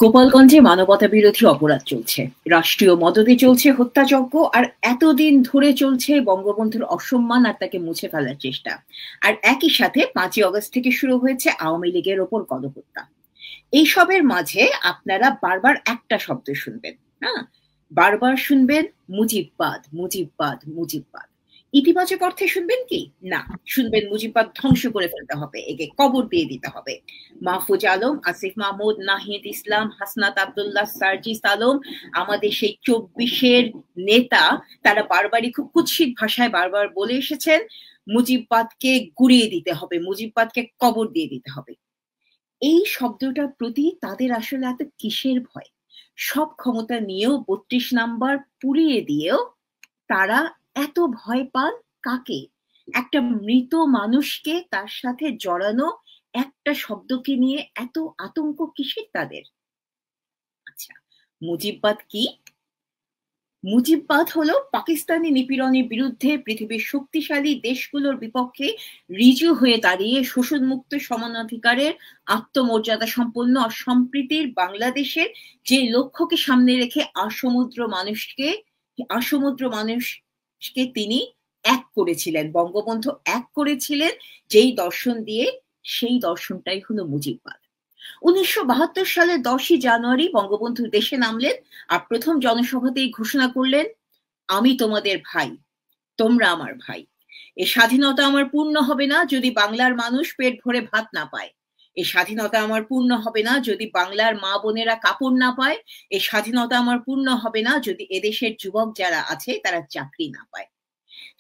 গোপালগঞ্জে মানবতা বিরোধী অপরাধ চলছে, রাষ্ট্রীয় মদদে চলছে হত্যাযজ্ঞ, আর এতদিন ধরে চলছে বঙ্গবন্ধুর অসম্মান আর তাকে মুছে ফেলার চেষ্টা। আর একই সাথে 5ই আগস্ট থেকে শুরু হয়েছে আওয়ামী লীগের ওপর গণহত্যা। এইসবের মাঝে আপনারা বারবার একটা শব্দ শুনবেন। হ্যাঁ, বারবার শুনবেন মুজিববাদ, মুজিববাদ, মুজিববাদ। ইতিবাচক অর্থে শুনবেন কি? না, শুনবেন মুজিববাদ ধ্বংস করে ফেলতে হবে, একে কবর দিয়ে দিতে হবে। মাহফুজ আলম, আসিফ মাহমুদ, নাহিদ ইসলাম, হাসনাত আব্দুল্লাহ, সার্জিস আলম, আমাদের সেই 24-এর নেতা, তারা বারবারই খুব কুৎসিত ভাষায় বারবার বলে এসেছেন মুজিববাদকে গুড়িয়ে দিতে হবে, মুজিববাদকে কবর দিয়ে দিতে হবে। এই শব্দটার প্রতি তাদের আসলে এত কিসের ভয়? সব ক্ষমতা নিয়েও 32 নাম্বার পুড়িয়ে দিয়েও তারা এত ভয় পান কাকে? একটা মৃত মানুষকে তার সাথে জড়ানো একটা শব্দকে নিয়ে এত আতঙ্ক কিসের তাদের? আচ্ছা, মুজিববাদ কি? মুজিববাদ হলো পাকিস্তানি নিপীড়নের বিরুদ্ধে পৃথিবীর শক্তিশালী দেশগুলোর বিপক্ষে ঋজু হয়ে দাঁড়িয়ে শোষণমুক্ত সমানাধিকারের আত্মমর্যাদা সম্পন্ন আর সম্প্রীতির বাংলাদেশের যে লক্ষ্যকে সামনে রেখে আসমুদ্র মানুষকে তিনি এক করেছিলেন, বঙ্গবন্ধু এক করেছিলেন যেই দর্শন দিয়ে, সেই দর্শনটাই হলো মুজিববাদ। 1972 সালের 10ই জানুয়ারি বঙ্গবন্ধু দেশে নামলেন আর প্রথম জনসভাতেই ঘোষণা করলেন, আমি তোমাদের ভাই, তোমরা আমার ভাই। এ স্বাধীনতা আমার পূর্ণ হবে না যদি বাংলার মানুষ পেট ভরে ভাত না পায়। এই স্বাধীনতা আমার পূর্ণ হবে না যদি বাংলার মা বোনেরা কাপড় না পায়। এই স্বাধীনতা আমার পূর্ণ হবে না যদি এদেশের যুবক যারা আছে তারা চাকরি না পায়।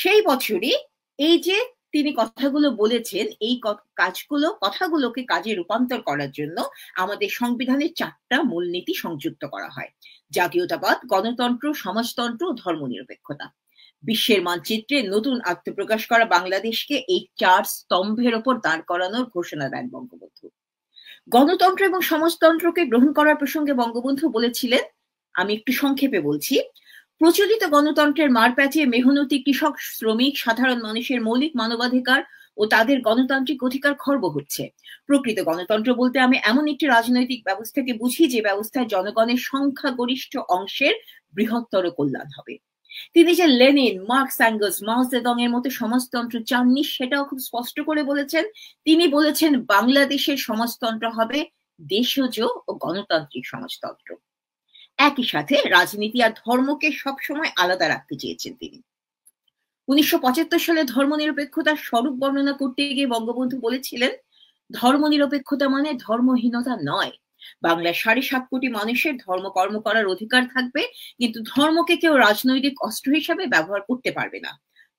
সেই বছরই এই যে তিনি কথাগুলো বলেছেন, এই কথাগুলোকে কাজে রূপান্তর করার জন্য আমাদের সংবিধানের 4টা মূলনীতি সংযুক্ত করা হয়: জাতীয়তাবাদ, গণতন্ত্র, সমাজতন্ত্র, ধর্মনিরপেক্ষতা। বিশ্বের মানচিত্রে নতুন আত্মপ্রকাশ করা বাংলাদেশকে এই 4 স্তম্ভের ওপর দাঁড় করানোর ঘোষণা দেন বঙ্গবন্ধু। গণতন্ত্র এবং সমাজতন্ত্রকে গ্রহণ করার প্রসঙ্গে বঙ্গবন্ধু বলেছিলেন, আমি একটু সংক্ষেপে বলছি, প্রচলিত গণতন্ত্রের মার প্যাঁচিয়ে মেহনতি কৃষক, শ্রমিক, সাধারণ মানুষের মৌলিক মানবাধিকার ও তাদের গণতান্ত্রিক অধিকার খর্ব হচ্ছে। প্রকৃত গণতন্ত্র বলতে আমি এমন একটি রাজনৈতিক ব্যবস্থাকে বুঝি যে ব্যবস্থায় জনগণের সংখ্যাগরিষ্ঠ অংশের বৃহত্তর কল্যাণ হবে। তিনি যে লেনিন, মার্কস, অ্যাঙ্গেলস, মাও জেদং এর মতো সমাজতন্ত্র চাননি সেটাও খুব স্পষ্ট করে বলেছেন। তিনি বলেছেন বাংলাদেশের সমাজতন্ত্র হবে দেশজ ও গণতান্ত্রিক সমাজতন্ত্র। একই সাথে রাজনীতি আর ধর্মকে সবসময় আলাদা রাখতে চেয়েছেন তিনি। 1975 সালে ধর্মনিরপেক্ষতার স্বরূপ বর্ণনা করতে গিয়ে বঙ্গবন্ধু বলেছিলেন, ধর্মনিরপেক্ষতা মানে ধর্মহীনতা নয়। বাংলার 7.5 কোটি মানুষের ধর্মকর্ম করার অধিকার থাকবে, কিন্তু ধর্মকে কেউ রাজনৈতিক অস্ত্র হিসাবে ব্যবহার করতে পারবে না।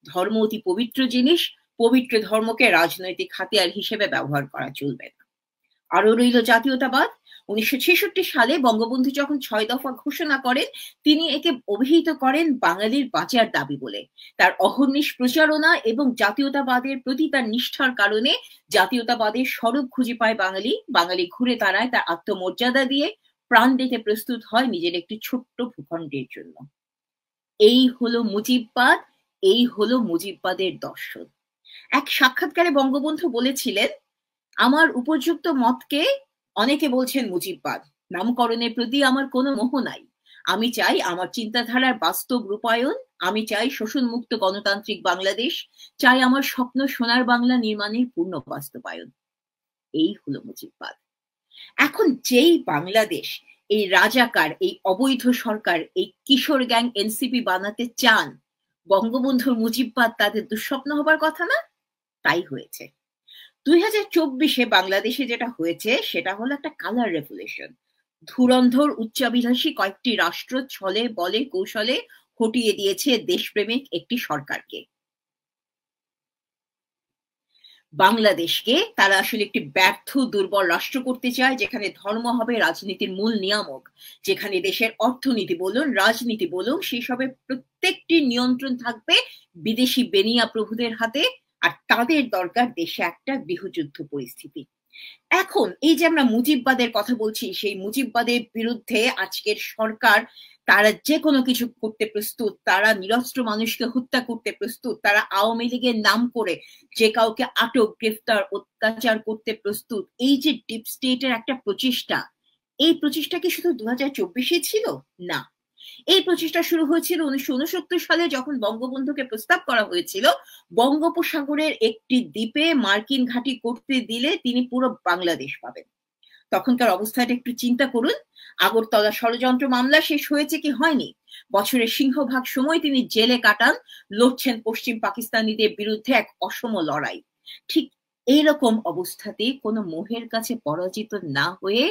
ধর্ম অতি পবিত্র জিনিস, পবিত্র ধর্মকে রাজনৈতিক হাতিয়ার হিসেবে ব্যবহার করা চলবে না। আরো রইল জাতীয়তাবাদ। 1966 সালে বঙ্গবন্ধু যখন 6 দফা ঘোষণা করেন, তিনি একে অভিহিত করেন বাঙালির বাঁচার দাবি বলে। তার অহর্নিশ প্রচারণা এবং জাতীয়তাবাদের প্রতি তার নিষ্ঠার কারণে জাতীয়তাবাদের স্বরূপ খুঁজে পায় বাঙালি। বাঙালি ঘুরে দাঁড়ায় তার আত্মমর্যাদা দিয়ে, প্রাণ দিতে প্রস্তুত হয় নিজের একটি ছোট্ট ভূখণ্ডের জন্য। এই হলো মুজিববাদ, এই হলো মুজিববাদের দর্শন। এক সাক্ষাৎকারে বঙ্গবন্ধু বলেছিলেন, আমার উপযুক্ত মতকে অনেকে বলছেন মুজিববাদ, নামকরণের প্রতি আমার কোনো মোহ নাই। আমি চাই আমার চিন্তাধারার বাস্তব রূপায়ণ, আমি চাই শোষণমুক্ত গণতান্ত্রিক বাংলাদেশ, চাই আমার স্বপ্ন সোনার বাংলা নির্মাণের পূর্ণ বাস্তবায়ন। এই হলো মুজিববাদ। এখন যেই বাংলাদেশ এই রাজাকার, এই অবৈধ সরকার, এই কিশোর গ্যাং এনসিপি বানাতে চান, বঙ্গবন্ধুর মুজিববাদ তাদের দুঃস্বপ্ন হবার কথা না? তাই হয়েছে। 2024-এ বাংলাদেশে যেটা হয়েছে সেটা হলো একটা কালার রেভলিউশন। ধুরন্ধর উচ্চাভিলাষী কয়েকটি রাষ্ট্র ছলে বলে কৌশলে হটিয়ে দিয়েছে দেশপ্রেমিক একটি সরকারকে। বাংলাদেশকে তারা আসলে একটি ব্যর্থ দুর্বল রাষ্ট্র করতে চায়, যেখানে ধর্ম হবে রাজনীতির মূল নিয়ামক, যেখানে দেশের অর্থনীতি বলুন, রাজনীতি বলুন, সেসবের প্রত্যেকটি নিয়ন্ত্রণ থাকবে বিদেশি বেনিয়া প্রভুদের হাতে। আর তাদের দরকার দেশে একটা গৃহযুদ্ধ পরিস্থিতি। এখন এই যে আমরা মুজিববাদের কথা বলছি, সেই মুজিববাদের বিরুদ্ধে আজকের সরকার, তারা যে কোনো কিছু করতে প্রস্তুত, তারা নিরস্ত্র মানুষকে হত্যা করতে প্রস্তুত, তারা আওয়ামী লীগের নাম করে যে কাউকে আটক, গ্রেফতার, অত্যাচার করতে প্রস্তুত। এই যে ডিপ স্টেটের একটা প্রচেষ্টা, এই প্রচেষ্টা কি শুধু 2024 ছিল? না, এই প্রচেষ্টা শুরু হয়েছিল 1969 সালে, যখন বঙ্গবন্ধুকে প্রস্তাব করা হয়েছিল বঙ্গোপসাগরের একটি দ্বীপে মার্কিন ঘাঁটি করতে দিলে তিনি পুরো বাংলাদেশ পাবেন। তখনকার অবস্থাটা একটু চিন্তা করুন। আগরতলা ষড়যন্ত্র মামলা শেষ হয়েছে কি হয়নি, বছরের সিংহভাগ সময় তিনি জেলে কাটান, লড়ছেন পশ্চিম পাকিস্তানিদের বিরুদ্ধে এক অসম লড়াই। ঠিক এইরকম অবস্থাতে কোনো মোহের কাছে পরাজিত না হয়ে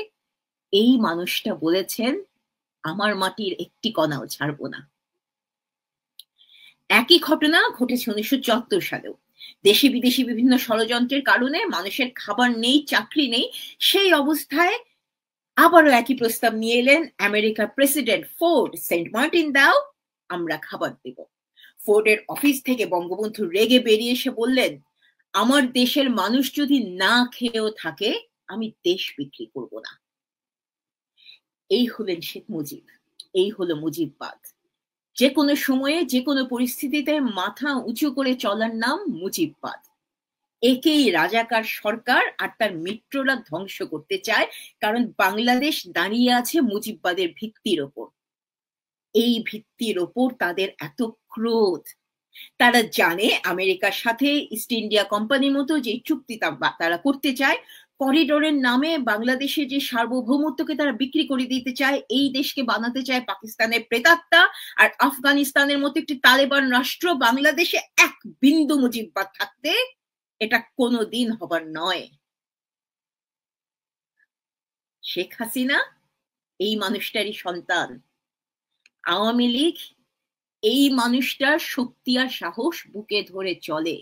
এই মানুষটা বলেছেন, আমার মাটির একটি কণাও ছাড়বো না। একই ঘটনা ঘটেছে 1974 সালেও। দেশি বিদেশি বিভিন্ন ষড়যন্ত্রের কারণে মানুষের খাবার নেই, চাকরি নেই, সেই অবস্থায় আবারও একই প্রস্তাব নিয়ে এলেন আমেরিকার প্রেসিডেন্ট ফোর্ড। সেন্ট মার্টিন দাও, আমরা খাবার দেব। ফোর্ডের অফিস থেকে বঙ্গবন্ধু রেগে বেরিয়ে এসে বললেন, আমার দেশের মানুষ যদি না খেয়েও থাকে আমি দেশ বিক্রি করব না। এই হলেন শেখ মুজিব, এই হলো মুজিববাদ। যে কোনো সময়ে যে কোনো পরিস্থিতিতে মাথা উঁচু করে চলার নাম মুজিববাদ। একেই রাজাকার সরকার আর তার মিত্ররা ধ্বংস করতে চায়, কারণ বাংলাদেশ দাঁড়িয়ে আছে মুজিববাদের ভিত্তির ওপর। এই ভিত্তির ওপর তাদের এত ক্রোধ। তারা জানে আমেরিকার সাথে ইস্ট ইন্ডিয়া কোম্পানির মতো যে চুক্তি তারা করতে চায়, করিডোরের নামে বাংলাদেশের যে সার্বভৌমত্বকে তারা বিক্রি করে দিতে চায়, এই দেশকে বানাতে চায় পাকিস্তানের প্রেতাত্মা, আর আফগানিস্তানের মতো একটি তালেবান রাষ্ট্র বাংলাদেশে এক বিন্দু মুজিববাদ থাকতে এটা কোনোদিন হবার নয়। শেখ হাসিনা এই মানুষটারই সন্তান। আওয়ামী লীগ এই মানুষটার শক্তি আর সাহস বুকে ধরে চলে।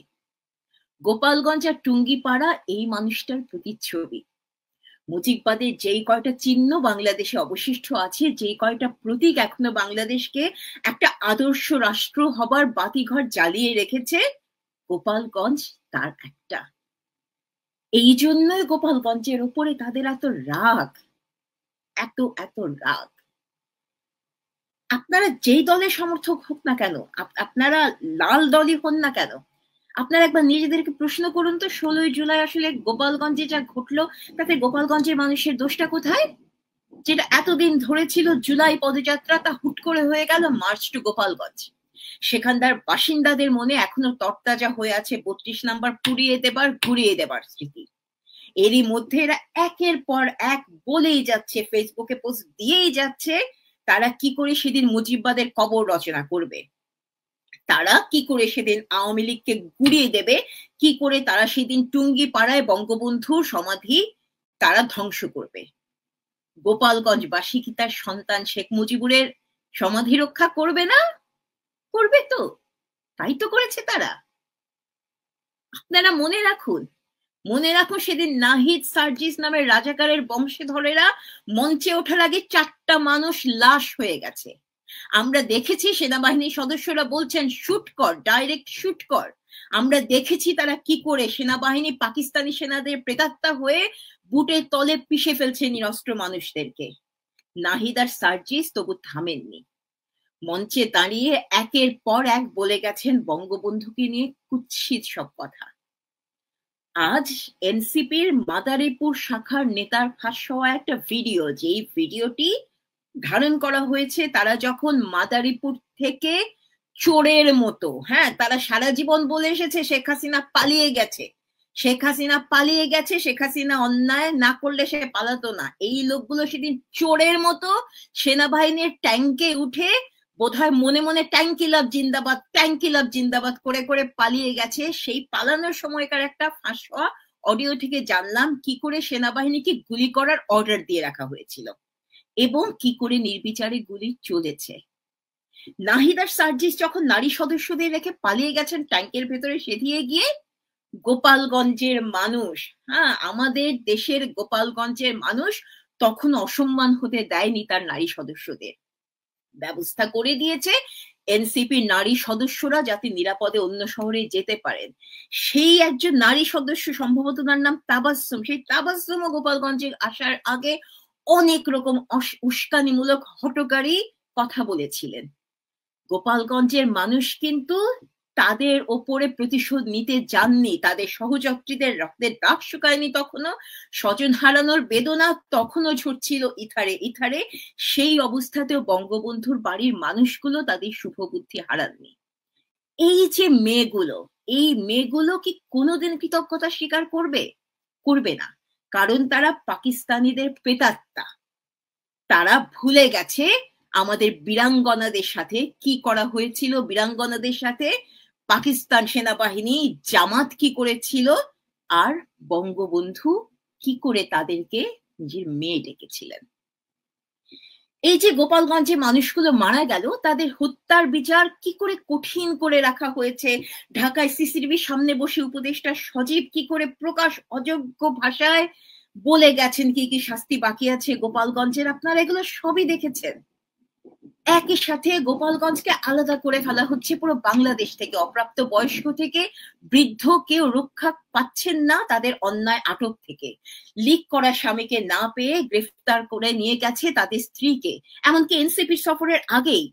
গোপালগঞ্জ আর টুঙ্গিপাড়া এই মানুষটার প্রতিচ্ছবি। মুজিববাদের যেই কয়টা চিহ্ন বাংলাদেশে অবশিষ্ট আছে, যেই কয়টা প্রতীক এখনো বাংলাদেশকে একটা আদর্শ রাষ্ট্র হবার বাতিঘর জ্বালিয়ে রেখেছে, গোপালগঞ্জ তার একটা। এই জন্যই গোপালগঞ্জের উপরে তাদের এত রাগ, এত এত রাগ। আপনারা যেই দলের সমর্থক হোক না কেন, আপনারা লাল দলই হন না কেন, আপনারা একবার নিজেদেরকে প্রশ্ন করুন তো, 16ই জুলাই আসলে গোপালগঞ্জে যা ঘটলো তাতে গোপালগঞ্জের মানুষের দোষটা কোথায়? যেটা এতদিন ধরে ছিল জুলাই পদযাত্রা, তা হুট করে হয়ে গেল মার্চ টু গোপালগঞ্জ। সেখানকার বাসিন্দাদের মনে এখনো তরতাজা হয়ে আছে 32 নাম্বার পুড়িয়ে দেবার ঘুরিয়ে দেবার স্মৃতি। এরই মধ্যে এরা একের পর এক বলেই যাচ্ছে, ফেসবুকে পোস্ট দিয়েই যাচ্ছে, তারা কি করে সেদিন মুজিববাদের কবর রচনা করবে, তারা কি করে সেদিন আওয়ামী লীগকে গুড়িয়ে দেবে, কি করে তারা সেদিন টুঙ্গিপাড়ায় বঙ্গবন্ধুর সমাধি তারা ধ্বংস করবে। গোপালগঞ্জবাসী কি তার সন্তান শেখ মুজিবুরের সমাধি রক্ষা করবে না? করবে তো, তাই তো করেছে তারা। আপনারা মনে রাখুন, মনে রাখুন সেদিন নাহিদ সার্জিস নামের রাজাকারের বংশধরেরা মঞ্চে ওঠার আগে 4টা মানুষ লাশ হয়ে গেছে। আমরা দেখেছি সেনাবাহিনীর সদস্যরা বলছেন শুট কর, ডাইরেক্ট শুট কর। আমরা দেখেছি তারা কি করে সেনাবাহিনী পাকিস্তানি সেনাদের প্রেতাত্মা হয়ে বুটের তলে পিষে ফেলছে নিরস্ত্র মানুষদেরকে। নাহিদ আর সার্জিস তবু থামেননি, মঞ্চে দাঁড়িয়ে একের পর এক বলে গেছেন বঙ্গবন্ধুকে নিয়ে কুৎসিত সব কথা। আজ এনসিপির মাদারীপুর শাখার নেতার ফাঁস হওয়া একটা ভিডিও, যেই ভিডিওটি ধারণ করা হয়েছে তারা যখন মাদারীপুর থেকে চোরের মতো, হ্যাঁ, তারা সারা জীবন বলে এসেছে শেখ হাসিনা পালিয়ে গেছে, শেখ হাসিনা পালিয়ে গেছে, শেখ হাসিনা অন্যায় না করলে সে পালাতো না। এই লোকগুলো সেদিন চোরের মতো সেনাবাহিনীর ট্যাঙ্কে উঠে বোধহয় মনে মনে ট্যাঙ্কিলাভ জিন্দাবাদ, ট্যাঙ্কিলাভ জিন্দাবাদ করে করে পালিয়ে গেছে। সেই পালানোর সময়কার একটা ফাঁস হওয়া অডিও থেকে জানলাম কি করে সেনাবাহিনীকে গুলি করার অর্ডার দিয়ে রাখা হয়েছিল এবং কি করে নির্বিচারে গুলি চলেছে। নাহিদ আর সার্জিস যখন নারী সদস্যদের রেখে পালিয়ে গেছেন ট্যাঙ্কের ভেতরে সেধিয়ে গিয়ে, গোপালগঞ্জের মানুষ, হ্যাঁ, আমাদের দেশের গোপালগঞ্জের মানুষ তখন অসম্মান হতে দেয়নি তার নারী সদস্যদের। ব্যবস্থা করে দিয়েছে এনসিপির নারী সদস্যরা যাতে নিরাপদে অন্য শহরে যেতে পারেন। সেই একজন নারী সদস্য, সম্ভবত তার নাম তাবাসসুম, সেই তাবাসসুম গোপালগঞ্জে আসার আগে অনেক রকম উস্কানিমূলক হটকারী কথা বলেছিলেন। গোপালগঞ্জের মানুষ কিন্তু তাদের ওপরে প্রতিশোধ নিতে যাননি, তাদের সহযাত্রীদের রক্তের দাগ শুকায়নি তখনো, স্বজন হারানোর বেদনা তখনও ঝরছিল ইথারে ইথারে। সেই অবস্থাতেও বঙ্গবন্ধুর বাড়ির মানুষগুলো তাদের শুভবুদ্ধি হারাননি। এই যে মেয়েগুলো, এই মেয়েগুলো কি কোনোদিন কৃতজ্ঞতা স্বীকার করবে? করবে না, কারণ তারা পাকিস্তানিদের প্রেতাত্মা। তারা ভুলে গেছে আমাদের বীরাঙ্গনাদের সাথে কি করা হয়েছিল, বীরাঙ্গনাদের সাথে পাকিস্তান সেনাবাহিনী জামাত কি করেছিল, আর বঙ্গবন্ধু কি করে তাদেরকে নিজের মেয়ে ডেকেছিলেন। এই যে গোপালগঞ্জে মানুষগুলো মারা গেল, তাদের হত্যার বিচার কি করে কঠিন করে রাখা হয়েছে। ঢাকায় সিসিটিভির সামনে বসে উপদেষ্টা সজীব কি করে প্রকাশ অযোগ্য ভাষায় বলে গেছেন কি কি শাস্তি বাকি আছে গোপালগঞ্জের, আপনারা এগুলো সবই দেখেছেন। একই সাথে গোপালগঞ্জকে আলাদা করে ফেলা হচ্ছে পুরো বাংলাদেশ থেকে। অপ্রাপ্ত বয়স্ক থেকে বৃদ্ধ কেউ রক্ষা পাচ্ছেন না তাদের অন্যায় আটক থেকে। লিক করা স্বামীকে না পেয়ে গ্রেফতার করে নিয়ে গেছে তাদের স্ত্রীকে। এমনকি এনসিপি সফরের আগেই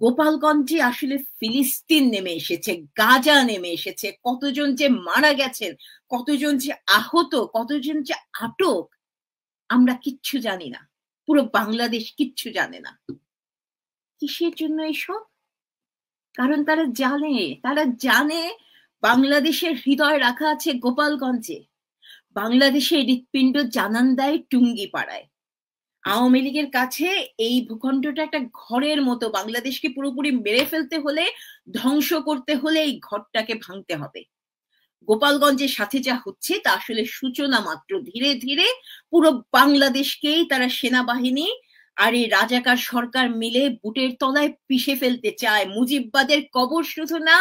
গোপালগঞ্জে আসলে ফিলিস্তিন নেমে এসেছে, গাজা নেমে এসেছে। কতজন যে মারা গেছেন, কতজন যে আহত, কতজন যে আটক, আমরা কিচ্ছু জানি না, পুরো বাংলাদেশ কিচ্ছু জানে না। কিসের জন্য এসব? কারণ তারা জানে বাংলাদেশের হৃদয় রাখা আছে গোপালগঞ্জে, বাংলাদেশের হৃৎপিণ্ড জানান দেয় টুঙ্গিপাড়ায়। আওয়ামী লীগের কাছে এই ভূখণ্ডটা একটা ঘরের মতো। বাংলাদেশকে পুরোপুরি মেরে ফেলতে হলে, ধ্বংস করতে হলে এই ঘরটাকে ভাঙতে হবে। গোপালগঞ্জের সাথে যা হচ্ছে তা আসলে সূচনা মাত্র। ধীরে ধীরে পুরো বাংলাদেশকেই তারা সেনাবাহিনী আর এই রাজাকার সরকার মিলে বুটের তলায় পিষে ফেলতে চায়। মুজিববাদের কবর শুধু না,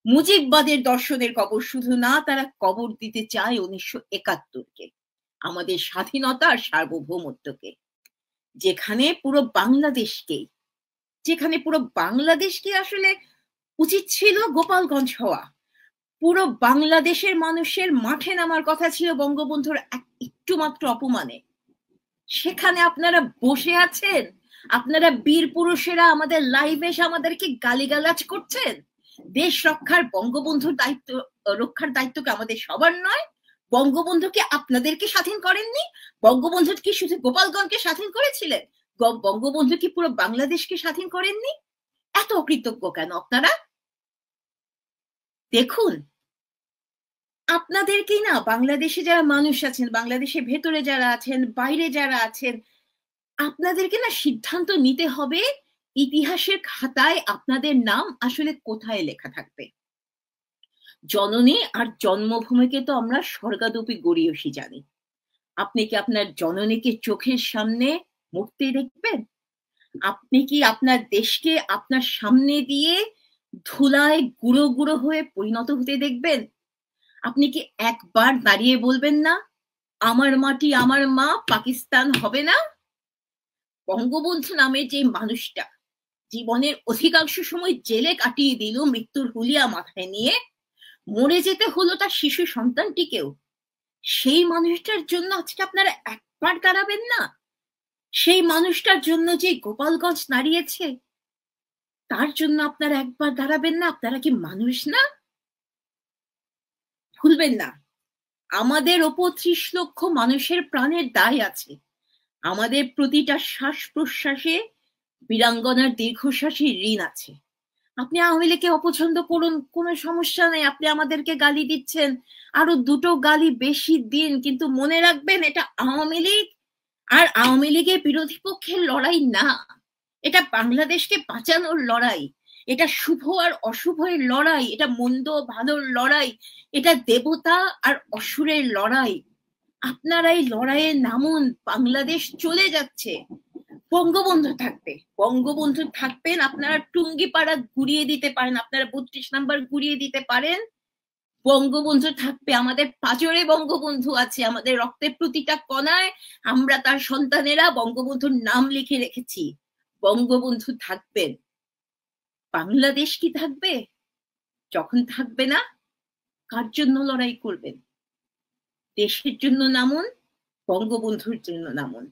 মুজিববাদের দর্শনের কবর শুধু না, তারা কবর দিতে চায় 1971-কে, আমাদের স্বাধীনতা আর সার্বভৌমত্বকে, যেখানে পুরো বাংলাদেশকে আসলে উচিত ছিল গোপালগঞ্জ হওয়া। পুরো বাংলাদেশের মানুষের মাঠে নামার কথা ছিল বঙ্গবন্ধুর একটু মাত্র অপমানে। সেখানে আপনারা বসে আছেন, আপনারা বীর পুরুষেরা আমাদের লাইভে এসে আমাদেরকে গালিগালাজ করছেন। দেশ রক্ষার বঙ্গবন্ধুর দায়িত্ব, রক্ষার দায়িত্ব কি আমাদের সবার নয়? বঙ্গবন্ধুকে আপনাদেরকে স্বাধীন করেননি? বঙ্গবন্ধু কি শুধু গোপালগঞ্জকে স্বাধীন করেছিলেন? বঙ্গবন্ধু কি পুরো বাংলাদেশকে স্বাধীন করেননি? এত অকৃতজ্ঞ কেন আপনারা? দেখুন, আপনাদেরকেই না, বাংলাদেশে যারা মানুষ আছেন, বাংলাদেশের ভেতরে যারা আছেন, বাইরে যারা আছেন, আপনাদেরকে না সিদ্ধান্ত নিতে হবে ইতিহাসের খাতায় আপনাদের নাম আসলে কোথায় লেখা থাকবে। জননী আর জন্মভূমিকে তো আমরা স্বর্গাদপি গড়িয়সী জানি। আপনি কি আপনার জননীকে চোখের সামনে মরতে দেখবেন? আপনি কি আপনার দেশকে আপনার সামনে দিয়ে ধুলায় গুঁড়ো গুঁড়ো হয়ে পরিণত হতে দেখবেন? আপনি কি একবার দাঁড়িয়ে বলবেন না, আমার মাটি আমার মা, পাকিস্তান হবে না? বঙ্গবন্ধু নামে যে মানুষটা জীবনের অধিকাংশ সময় জেলে কাটিয়ে দিল মৃত্যুর হুলিয়া মাথায় নিয়ে, মরে যেতে হলো তার শিশু সন্তানটিকেও, সেই মানুষটার জন্য আজকে আপনারা একবার দাঁড়াবেন না? সেই মানুষটার জন্য যে গোপালগঞ্জ দাঁড়িয়েছে, তার জন্য আপনারা একবার দাঁড়াবেন না? আপনারা কি মানুষ না? ভুলবেন না, আমাদের ওপর 30 লক্ষ মানুষের প্রাণের দায় আছে। আমাদের প্রতিটা শ্বাস প্রশ্বাসে বীরাঙ্গনার দীর্ঘশ্বাসী ঋণ আছে। আপনি আওয়ামী লীগকে অপছন্দ করুন, কোনো সমস্যা নেই, আপনি আমাদেরকে গালি দিচ্ছেন, আরো দুটো গালি বেশি দিন, কিন্তু মনে রাখবেন এটা আওয়ামী লীগ আর আওয়ামী লীগের বিরোধী পক্ষের লড়াই না, এটা বাংলাদেশকে বাঁচানোর লড়াই, এটা শুভ আর অশুভের লড়াই, এটা মন্দ ভালোর লড়াই, এটা দেবতা আর অসুরের লড়াই। আপনারা এই লড়াইয়ে নামুন। বাংলাদেশ চলে যাচ্ছে, বঙ্গবন্ধু থাকবে, বঙ্গবন্ধু থাকবেন। আপনারা টুঙ্গিপাড়া ঘুরিয়ে দিতে পারেন, আপনারা 32 নাম্বার ঘুরিয়ে দিতে পারেন, বঙ্গবন্ধু থাকবে। আমাদের পাঁজরে বঙ্গবন্ধু আছে, আমাদের রক্তের প্রতিটা কণায় আমরা তার সন্তানেরা বঙ্গবন্ধুর নাম লিখে রেখেছি। বঙ্গবন্ধু থাকবেন। বাংলাদেশ কি থাকবে? যখন থাকবে না, কার জন্য লড়াই করবেন? দেশের জন্য নামুন, বঙ্গবন্ধুর জন্য নামুন।